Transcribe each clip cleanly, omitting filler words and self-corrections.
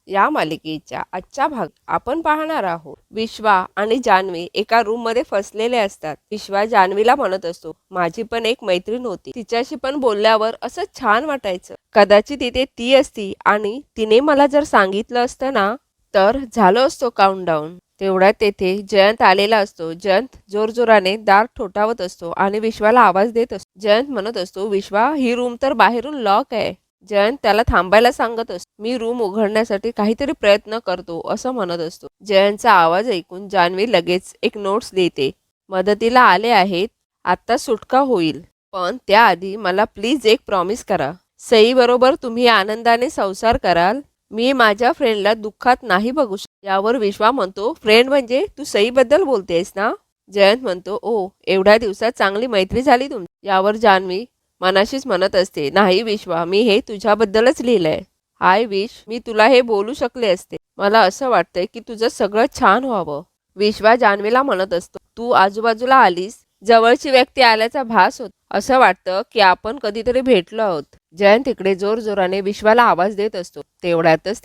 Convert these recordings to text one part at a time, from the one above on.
या मालिकेच्या आजच्या भाग आपण पाहणार आहोत विश्वा आणि जान्हवी एका रूम मध्ये फसलेले असतात। विश्वा जान्हवीला म्हणत असतो, माझी पण एक मैत्रीण होती, तिच्याशी पण बोलल्यावर असं छान वाटायचं, कदाचित तिथे ती असती आणि तिने मला जर सांगितलं असतं ना तर झालं असतो काउंटडाऊन। तेवढ्यात तेथे जयंत आलेला असतो। जयंत जोरजोराने दार ठोठावत असतो आणि विश्वाला आवाज देत असतो। जयंत म्हणत असतो, विश्वा ही रूम तर बाहेरून लॉक आहे। जयंत त्याला थांबायला सांगत असतो। मी रूम उघडण्यासाठी काहीतरी प्रयत्न करतो असं म्हणत असतो। जयंतचा आवाज ऐकून जान्हवी लगेच एक नोट्स देते, मदतीला आले आहेत, आता सुटका होईल, पण त्याआधी मला प्लीज एक प्रॉमिस करा, सई बरोबर तुम्ही आनंदाने संसार कराल, मी माझ्या फ्रेंडला दुःखात नाही बघू शकत। यावर विश्वा म्हणतो, फ्रेंड म्हणजे तू सई बद्दल बोलतेस ना? जयंत म्हणतो, ओ एवढ्या दिवसात चांगली मैत्री झाली तुमची। यावर जान्हवी मनाशीच म्हणत असते, नाही विश्वा, मी हे तुझ्याबद्दलच लिहिलंय। आय विश मी तुला हे बोलू शकले असते, मला असं वाटतंय की तुझं सगळं छान व्हावं। विश्वा जान्हवीला म्हणत असतो, तू आजूबाजूला आलीस, जवळची व्यक्ती आल्याचा भास होत, असं वाटतं की आपण कधीतरी भेटलो आहोत। जयंत इकडे जोरजोराने विश्वाला आवाज देत असतो। तेवढ्यातच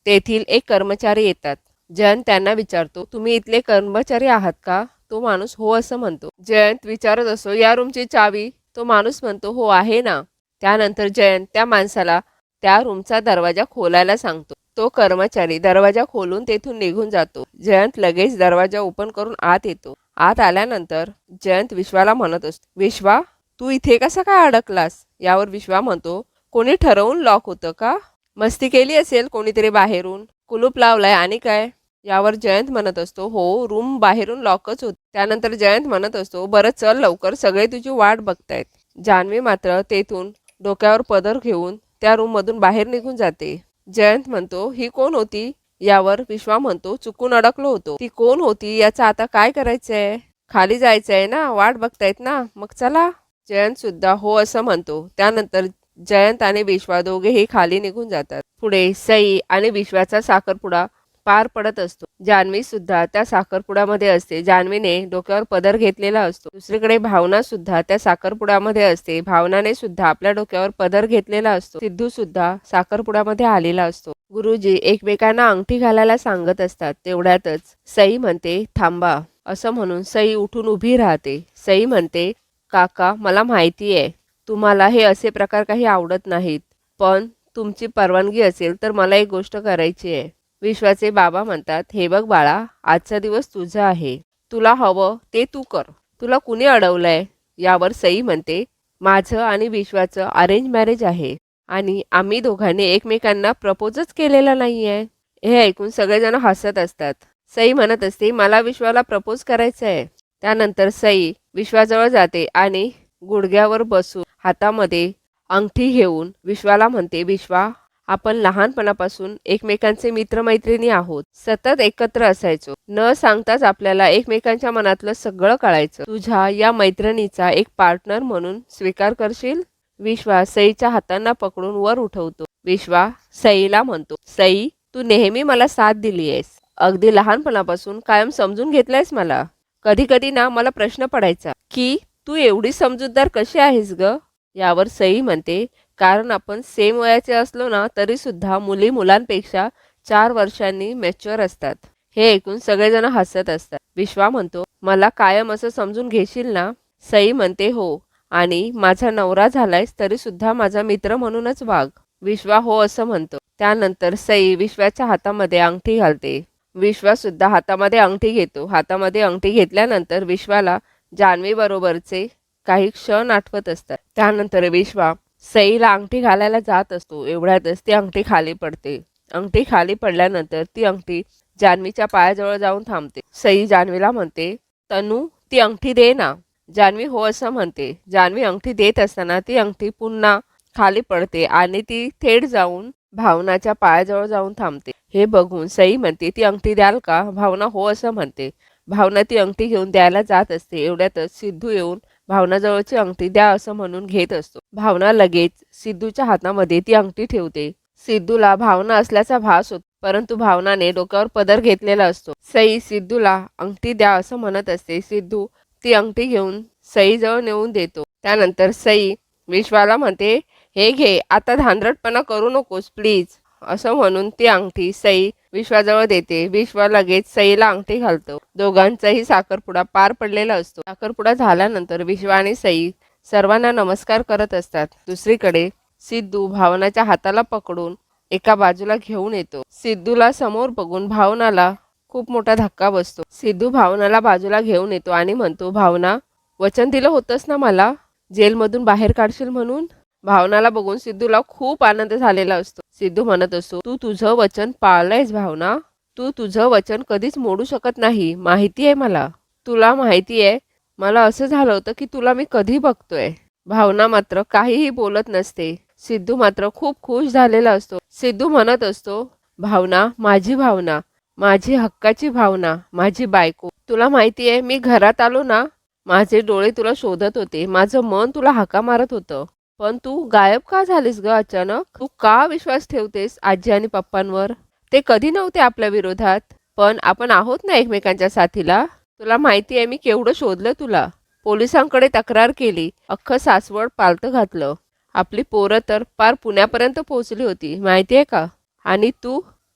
तेथील एक कर्मचारी येतात। जयंत त्यांना विचारतो, तुम्ही इथले कर्मचारी आहात का? तो माणूस हो असं म्हणतो। जयंत विचारत असतो, या रूमची चावी? तो माणूस म्हणतो, हो आहे ना। त्यानंतर जयंत त्या माणसाला त्या रूमचा दरवाजा खोलायला सांगतो। तो कर्मचारी दरवाजा खोलून तेथून निघून जातो। जयंत लगेच दरवाजा ओपन करून आत येतो। आत आल्यानंतर जयंत विश्वाला म्हणत असतो, विश्वा तू इथे कसा काय अडकलास? यावर विश्वा म्हणतो, कोणी ठरवून लॉक होतं का? मस्ती केली असेल कोणीतरी बाहेरून, कुलूप लावलाय आणि काय? यावर जयंत म्हणत असतो, हो रूम बाहेरून लॉकच होती। त्यानंतर जयंत म्हणत असतो, बरं चल लवकर, सगळे तुझी वाट बघतायत। जान्हवी मात्र तेथून डोक्यावर पदर घेऊन त्या रूम मधून बाहेर निघून जाते। जयंत म्हणतो, ही कोण होती? यावर विश्वा म्हणतो, चुकून अडकलो होतो। ती कोण होती याचं आता काय करायचंय? खाली जायचंय ना, वाट बघतायत ना, मग चला। जयंत सुद्धा हो असं म्हणतो। त्यानंतर जयंत आणि विश्वा दोघेही खाली निघून जातात। पुढे सई आणि विश्वाचा साखरपुडा पार पडत असतो। जान्हवी सुद्धा त्या साखरपुड्यामध्ये असते। जान्हवीने डोक्यावर पदर घेतलेला असतो। दुसरीकडे भावना सुद्धा त्या साखरपुड्यामध्ये असते। भावनाने सुद्धा आपल्या डोक्यावर पदर घेतलेला असतो। सिद्धू सुद्धा साखरपुड्यामध्ये आलेला असतो। गुरुजी एकमेकांना अंगठी घालायला सांगत असतात। तेवढ्यातच सई म्हणते, थांबा, असं म्हणून सई उठून उभी राहते। सई म्हणते, काका मला माहिती आहे तुम्हाला हे असे प्रकार काही आवडत नाहीत, पण तुमची परवानगी असेल तर मला एक गोष्ट करायची आहे। विश्वाचे बाबा म्हणतात, हे बघ बाळा, आजचा दिवस तुझा आहे, तुला हवं ते तू कर, तुला कुणी अडवलंय? यावर सई म्हणते, माझं आणि विश्वाचं अरेंज मॅरेज आहे आणि आम्ही दोघांनी एकमेकांना प्रपोजच केलेला नाहीये। हे ऐकून सगळेजण हसत असतात। सई म्हणत असते, मला विश्वाला प्रपोज करायचं आहे। त्यानंतर सई विश्वाजवळ जाते आणि गुडघ्यावर बसून हातामध्ये अंगठी घेऊन विश्वाला म्हणते, विश्वा आपण लहानपणापासून एकमेकांचे मित्रमैत्रिणी आहोत, सतत एकत्र असायचो, न सांगताच आपल्याला एकमेकांच्या मनातलं सगळं कळायचं, तुझ्या या मैत्रिणीचा एक पार्टनर म्हणून स्वीकार करशील? विश्वा सईच्या हातांना पकडून वर उठवतो। विश्वा सईला म्हणतो, सई तू नेहमी मला साथ दिली आहेस, अगदी लहानपणापासून कायम समजून घेतलंयस मला। कधी कधी ना मला प्रश्न पडायचा की तू एवढी समजूतदार कशी आहेस ग? यावर सई म्हणते, कारण आपण सेम वयाचे असलो ना तरी सुद्धा मुली मुलांपेक्षा 4 वर्षांनी मॅच्युअर असतात। हे ऐकून सगळेजण हसत असतात। विश्वा म्हणतो, मला कायम असं समजून घेशील ना? सई म्हणते, हो, आणि माझा नवरा झालायस तरी सुद्धा माझा मित्र म्हणूनच वाग। विश्वा हो असं म्हणतो। त्यानंतर सई विश्वाच्या हातामध्ये अंगठी घालते। विश्वा सुद्धा हातामध्ये अंगठी घेतो। हातामध्ये अंगठी घेतल्यानंतर विश्वाला जान्हवी बरोबरचे काही क्षण आठवत असतात। त्यानंतर विश्वा सईला अंगठी घालायला जात असतो। एवढ्यातच ती अंगठी खाली पडते। अंगठी खाली पडल्यानंतर ती अंगठी जान्हवीच्या पायाजवळ जाऊन थांबते। सई जान्हवीला म्हणते, तनू ती अंगठी दे ना। जान्हवी हो असं म्हणते। जान्हवी अंगठी देत असताना ती अंगठी पुन्हा खाली पडते आणि ती थेट जाऊन भावनाच्या पायाजवळ जाऊन थांबते। हे बघून सई म्हणते, ती अंगठी द्याल का? भावना हो असं म्हणते। भावना ती अंगठी घेऊन द्यायला जात असते। एवढ्यातच सिद्धू येऊन भावनाजवळची अंगठी द्या असं म्हणून घेत असतो। भावना लगेच सिद्धूच्या हातामध्ये ती अंगठी ठेवते। सिद्धूला भावना असल्याचा भास होतो, परंतु भावनाने डोक्यावर पदर घेतलेला असतो। सई सिद्धूला अंगठी द्या असं म्हणत असते। सिद्धू ती अंगठी घेऊन सईजवळ नेऊन देतो। त्यानंतर सई विश्वाला म्हणते, हे घे, आता धांदरटपणा करू नकोस प्लीज, असं म्हणून ती अंगठी सई विश्वाजवळ देते. विश्वा लगेच सईला अंगठी घालतो. दोघांचाही साखरपुडा पार पडलेला असतो. साखरपुडा झाल्यानंतर विश्वा आणि सई सर्वांना नमस्कार करत असतात. दुसरीकडे सिद्धू भावनाच्या हाताला पकडून एका बाजूला घेऊन येतो. सिद्धूला समोर बघून भावनाला खूप मोठा धक्का बसतो. सिद्धू भावनाला बाजूला घेऊन येतो आणि म्हणतो, भावना, वचन दिलं होतंस ना मला जेलमधून बाहेर काढशील म्हणून. भावनाला बघून सिद्धूला खूप आनंद झालेला असतो. सिद्धू म्हणत असतो, तू तुझं वचन पाळलंयस भावना. तू तुझं वचन कधीच मोडू शकत नाही, माहिती आहे मला. तुला माहिती आहे मला असं झालं होतं की तुला मी कधी बघतोय. भावना मात्र काहीही बोलत नसते. सिद्धू मात्र खूप खुश झालेला असतो. सिद्धू म्हणत असतो, भावना, माझी भावना, माझी हक्काची भावना, माझी बायको. तुला माहिती आहे मी घरात आलो ना, माझे डोळे तुला शोधत होते, माझं मन तुला हाका मारत होतं. पण तू गायब का झालीस ग अचानक? तू का विश्वास ठेवतेस आजी आणि पप्पांवर? ते कधी नव्हते आपल्या विरोधात, पण आपण आहोत ना एकमेकांच्या साथीला. तुला माहिती आहे मी केवढं शोधलं तुला. पोलिसांकडे तक्रार केली, अख्खं सासवड पालतं घातलं. आपली पोरं तर पार पुण्यापर्यंत पोहोचली होती, माहिती आहे का? आणि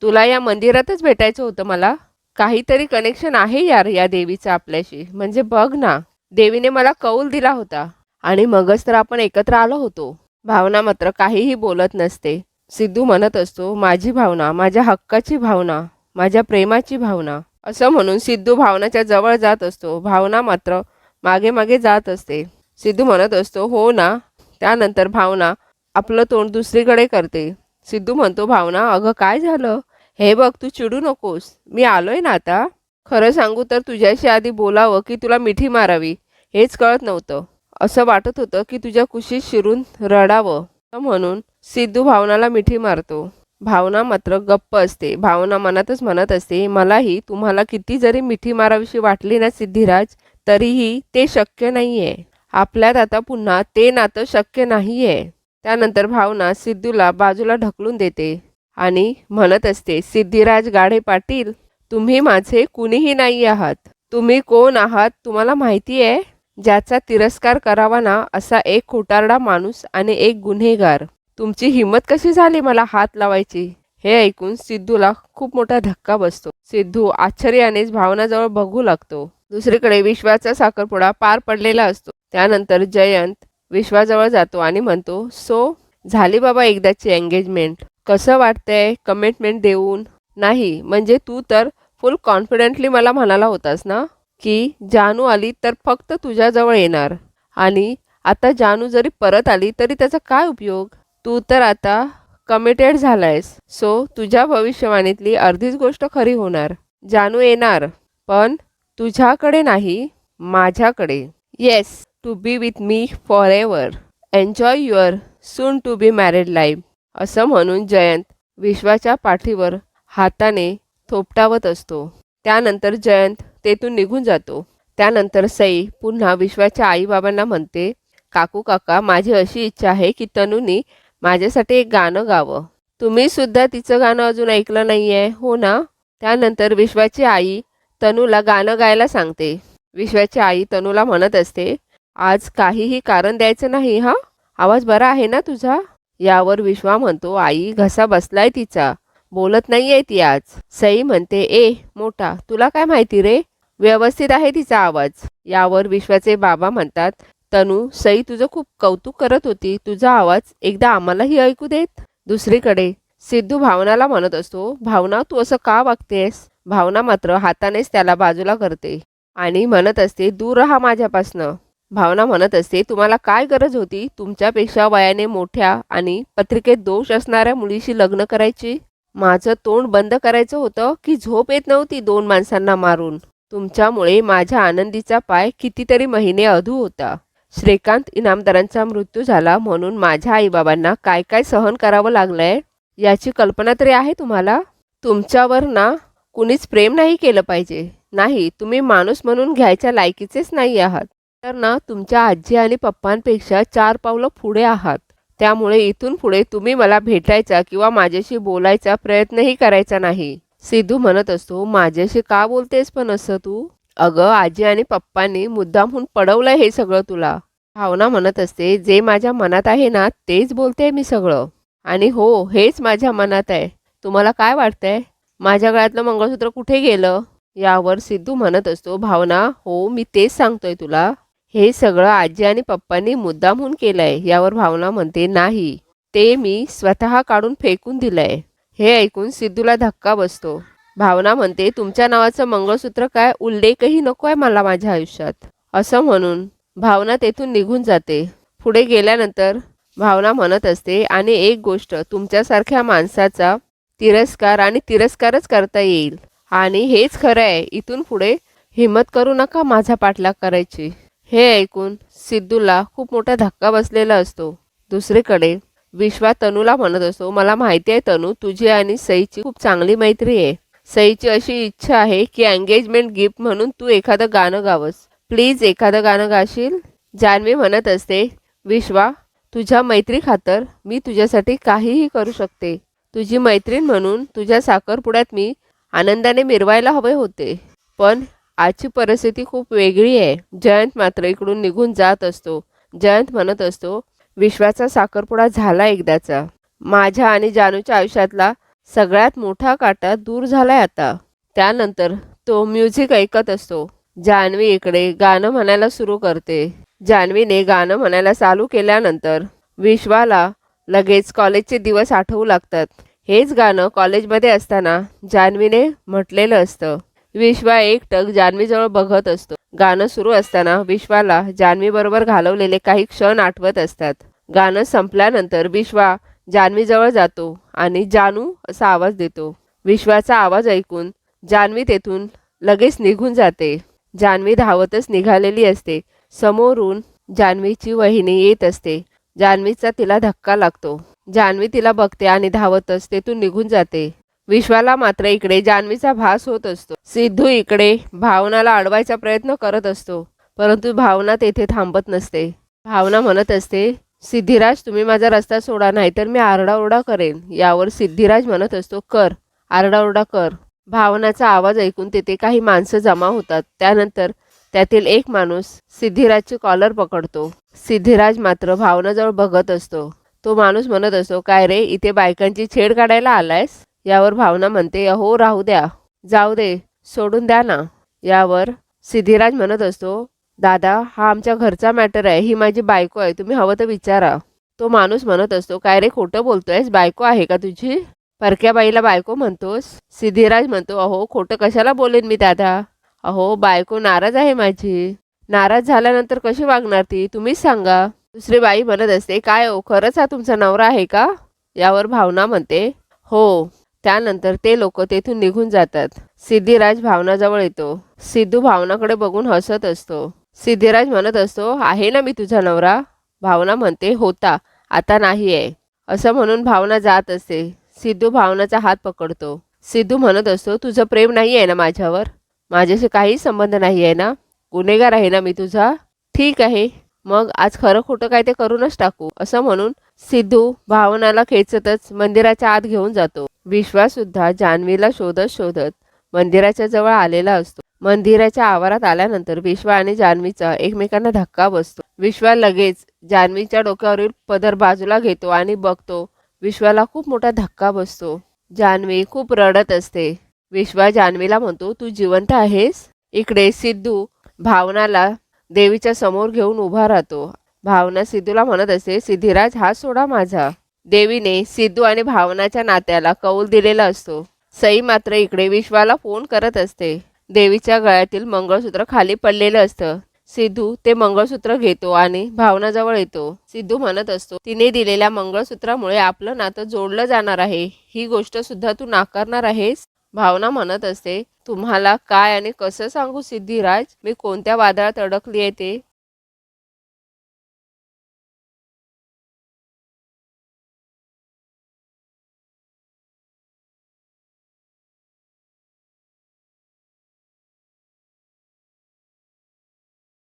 तुला या मंदिरातच भेटायचं होतं मला. काहीतरी कनेक्शन आहे यार या देवीचं आपल्याशी. म्हणजे बघ ना, देवीने मला कौल दिला होता आणि मगच तर आपण एकत्र आलो होतो. भावना मात्र काहीही बोलत नसते. सिद्धू म्हणत असतो, माझी भावना, माझ्या हक्काची भावना, माझ्या प्रेमाची भावना. असं म्हणून सिद्धू भावनाच्या जवळ जात असतो. भावना मात्र मागे मागे जात असते. सिद्धू म्हणत असतो, हो ना. त्यानंतर भावना आपलं तोंड दुसरीकडे करते. सिद्धू म्हणतो, भावना, अगं काय झालं? हे बघ, तू चिडू नकोस, मी आलोय ना आता. खरं सांगू तर तुझ्याशी आधी बोलावं की तुला मिठी मारावी हेच कळत नव्हतं. असं वाटत होतं की तुझ्या कुशीत शिरून रडावं. म्हणून सिद्धू भावनाला मिठी मारतो. भावना मात्र गप्प असते. भावना मनातच म्हणत असते, मलाही तुम्हाला किती जरी मिठी मारावीशी वाटली ना सिद्धिराज, तरीही ते शक्य नाहीये. आपल्यात आता पुन्हा ते नातं शक्य नाहीये. त्यानंतर भावना सिद्धूला बाजूला ढकलून देते आणि म्हणत असते, सिद्धिराज गाढे पाटील, तुम्ही माझे कुणीही नाही आहात. तुम्ही कोण आहात तुम्हाला माहिती आहे? ज्याचा तिरस्कार करावा ना असा एक खोटारडा माणूस आणि एक गुन्हेगार. तुमची हिंमत कशी झाली मला हात लावायची? हे ऐकून सिद्धूला खूप मोठा धक्का बसतो. सिद्धू आश्चर्यानेच भावनाजवळ बघू लागतो. दुसरीकडे विश्वाचा साखरपुडा पार पडलेला असतो. त्यानंतर जयंत विश्वाजवळ जातो आणि म्हणतो, सो झाली बाबा एकदाची एंगेजमेंट. कसं वाटतंय कमिटमेंट देऊन? नाही म्हणजे तू तर फुल कॉन्फिडेंटली मला म्हणाला होतास ना की जानू आली तर फक्त तुझ्याजवळ येणार, आणि आता जानू जरी परत आली तरी त्याचा काय उपयोग? तू तर आता कमिटेड झालायस. सो तुझ्या भविष्यवाणीतली अर्धीच गोष्ट खरी होणार. जानू येणार, पण तुझ्याकडे नाही, माझ्याकडे. Yes, to be with me forever. Enjoy your soon to be married life. असं म्हणून जयंत विश्वाच्या पाठीवर हाताने थोपटावत असतो. त्यानंतर जयंत तेथून निघून जातो. त्यानंतर सई पुन्हा विश्वाच्या आईबाबांना म्हणते, काकू काका, माझी अशी इच्छा आहे की तनूनी माझ्यासाठी एक गाणं गावं. तुम्ही सुद्धा तिचं गाणं अजून ऐकलं नाही आहे, हो ना? त्यानंतर विश्वाची आई तनूला गाणं गायला सांगते. विश्वाची आई तनूला म्हणत असते, आज काहीही कारण द्यायचं नाही हा. आवाज बरा आहे ना तुझा? यावर विश्वा म्हणतो, आई घसा बसलाय तिचा, बोलत नाहीये ती आज. सई म्हणते, ए मोठा, तुला काय माहिती रे, व्यवस्थित आहे तिचा आवाज. यावर विश्वाचे बाबा म्हणतात, तनू, सई तुझं खूप कौतुक करत होती, तुझा आवाज एकदा आम्हालाही ऐकू देत. दुसरीकडे सिद्धू भावनाला म्हणत असतो, भावना तू असं का वागतेस? भावना मात्र हातानेच त्याला बाजूला करते आणि म्हणत असते, दूर राहा माझ्यापासनं. भावना म्हणत असते, तुम्हाला काय गरज होती तुमच्यापेक्षा वयाने मोठ्या आणि पत्रिकेत दोष असणाऱ्या मुलीशी लग्न करायची? माझं तोंड बंद करायचं होतं की झोप येत नव्हती दोन माणसांना मारून? तुमच्यामुळे माझ्या आनंदीचा पाय कितीतरी महिने अधू होता. श्रीकांत इनामदारांचा मृत्यू झाला म्हणून माझ्या आईबाबांना काय काय सहन करावं लागलंय याची कल्पना तरी आहे तुम्हाला? तुमच्यावर ना कुणीच प्रेम नाही केलं पाहिजे. नाही, तुम्ही माणूस म्हणून घ्यायच्या लायकीचेच नाही आहात. तर ना तुमच्या आजी आणि पप्पांपेक्षा 4 पावलं पुढे आहात. त्यामुळे इथून पुढे तुम्ही मला भेटायचा किंवा माझ्याशी बोलायचा प्रयत्नही करायचा नाही. सिद्धू म्हणत असतो, माझ्याशी का बोलतेस पण असं तू? अगं आजी आणि पप्पांनी मुद्दामहून पडवलंय हे सगळं तुला. भावना म्हणत असते, जे माझ्या मनात आहे ना तेच बोलते मी सगळं. आणि हो, हेच माझ्या मनात आहे. तुम्हाला काय वाटतंय? माझ्या गळ्यातलं मंगळसूत्र कुठे गेलं? यावर सिद्धू म्हणत असतो, भावना हो मी तेच सांगतोय तुला. हे सगळं आजी आणि पप्पांनी मुद्दामहून केलंय. यावर भावना म्हणते, नाही, ते मी स्वतः काढून फेकून दिलंय. हे ऐकून सिद्धूला धक्का बसतो. भावना म्हणते, तुमच्या नावाचं मंगळसूत्र काय उल्लेखही नको आहे मला माझ्या आयुष्यात. असं म्हणून भावना तेथून निघून जाते. पुढे गेल्यानंतर भावना म्हणत असते, आणि एक गोष्ट, तुमच्यासारख्या माणसाचा तिरस्कार आणि तिरस्कारच करता येईल. आणि हेच खरं आहे, इथून पुढे हिम्मत करू नका माझा पाठलाग करायची. हे ऐकून सिद्धूला खूप मोठा धक्का बसलेला असतो. दुसरीकडे विश्वा तनूला म्हणत असतो, मला माहिती आहे तनू, तुझी आणि सईची खूप चांगली मैत्री आहे. सईची अशी इच्छा आहे की एंगेजमेंट गिफ्ट म्हणून तू एखादं गाणं गावस. प्लीज एखादं गाणं गाशील? जान्हवी म्हणत असते, विश्वा, तुझ्या मैत्री खातर मी तुझ्यासाठी काहीही करू शकते. तुझी मैत्रीण म्हणून तुझ्या साखरपुड्यात मी आनंदाने मिरवायला हवे होते, पण आजची परिस्थिती खूप वेगळी आहे. जयंत मात्र इकडून निघून जात असतो. जयंत म्हणत असतो, विश्वाचा साखरपुडा झाला एकदाचा. माझ्या आणि जानूच्या आयुष्यातला सगळ्यात मोठा काटा दूर झालाय आता. त्यानंतर तो म्युझिक ऐकत असतो. जान्हवी इकडे गाणं म्हणायला सुरू करते. जान्हवीने गाणं म्हणायला चालू केल्यानंतर विश्वाला लगेच कॉलेजचे दिवस आठवू लागतात. हेच गाणं कॉलेजमध्ये असताना जान्हवीने म्हटलेलं असतं. विश्वा एकटक जान्हवीजवळ बघत असतो. गाणं सुरू असताना विश्वाला जान्हवीबरोबर घालवलेले काही क्षण आठवत असतात. गाणं संपल्यानंतर विश्वा जान्हवीजवळ जातो आणि जानू असा आवाज देतो. विश्वाचा आवाज ऐकून जान्हवी तेथून लगेच निघून जाते. जान्हवी धावतच निघालेली असते. समोरून जान्हवीची वहिनी येत असते. जान्हवीचा तिला धक्का लागतो. जान्हवी तिला बघते आणि धावतच तेथून निघून जाते. विश्वाला मात्र इकडे जान्हवीचा भास होत असतो. सिद्धू इकडे भावनाला अडवायचा प्रयत्न करत असतो, परंतु भावना तेथे थांबत नसते. भावना म्हणत असते, सिद्धिराज, तुम्ही माझा रस्ता सोडा, नाहीतर मी आरडाओरडा करेन. यावर सिद्धिराज म्हणत असतो, कर, आरडाओरडा कर. भावनाचा आवाज ऐकून तेथे काही माणसं जमा होतात. त्यानंतर त्यातील एक माणूस सिद्धिराजची कॉलर पकडतो. सिद्धिराज मात्र भावनाजवळ बघत असतो. तो माणूस म्हणत असतो, काय रे, इथे बायकांची छेड काढायला आलायस? यावर भावना म्हणते, अहो राहू द्या, जाऊ दे, सोडून द्या ना. यावर सिद्धिराज म्हणत असतो, दादा, हा आमच्या घरचा मॅटर आहे, ही माझी बायको आहे, तुम्ही हवं तर विचारा. तो माणूस म्हणत असतो, काय रे, खोटं बोलतोयस? बायको आहे का तुझी? परक्या बाईला बायको म्हणतोस? सिद्धिराज म्हणतो, अहो खोटं कशाला बोलेन मी दादा. अहो बायको नाराज आहे माझी. नाराज झाल्यानंतर कशी वागणार ती, तुम्हीच सांगा. दुसरी बाई म्हणत असते, काय हो, खरंच हा तुमचा नवरा आहे का? यावर भावना म्हणते, हो. त्यानंतर ते लोक तेथून निघून जातात. सिद्धिराज भावनाजवळ येतो. सिद्धू भावनाकडे बघून हसत असतो. सिद्धिराज म्हणत असतो, आहे ना मी तुझा नवरा? भावना म्हणते, होता, आता नाही आहे. असं म्हणून भावना जात असते. सिद्धू भावनाचा हात पकडतो. सिद्धू म्हणत असतो, तुझं प्रेम नाही आहे ना माझ्यावर? माझ्याशी काही संबंध नाही आहे ना? गुन्हेगार आहे ना मी तुझा? ठीक आहे, मग आज खरं खोटं काय ते करूनच टाकू. असं म्हणून सिद्धू भावनाला खेचतच मंदिराच्या आत घेऊन जातो. विश्वा सुद्धा जान्हवीला शोधत शोधत मंदिराच्या जवळ आलेला असतो. मंदिराच्या आवारात आल्यानंतर विश्वा आणि जान्हवीचा एकमेकांना धक्का बसतो. विश्वा लगेच जान्हवीच्या डोक्यावरील पदर बाजूला घेतो आणि बघतो विश्वाला खूप मोठा धक्का बसतो. जान्हवी खूप रडत असते. विश्वा जान्हवीला म्हणतो, तू जिवंत आहेस? इकडे सिद्धू भावनाला देवीच्या समोर घेऊन उभा राहतो. भावना सिद्धूला म्हणत असते, सिद्धिराज, हात सोडा माझा. देवीने सिद्धू आणि भावनाच्या नात्याला कौल दिलेला असतो. सई मात्र इकडे विश्वाला फोन करत असते. देवीच्या गळ्यातील मंगळसूत्र खाली पडलेलं असतं. सिद्धू ते मंगळसूत्र घेतो आणि भावनाजवळ येतो. सिद्धू म्हणत असतो, तिने दिलेल्या मंगळसूत्रामुळे आपलं नातं जोडलं जाणार आहे, ही गोष्ट सुद्धा तू नाकारणार आहेस? भावना म्हणत असते, तुम्हाला काय आणि कसं सांगू सिद्धिराज, मी कोणत्या वादळात अडकली आहे ते.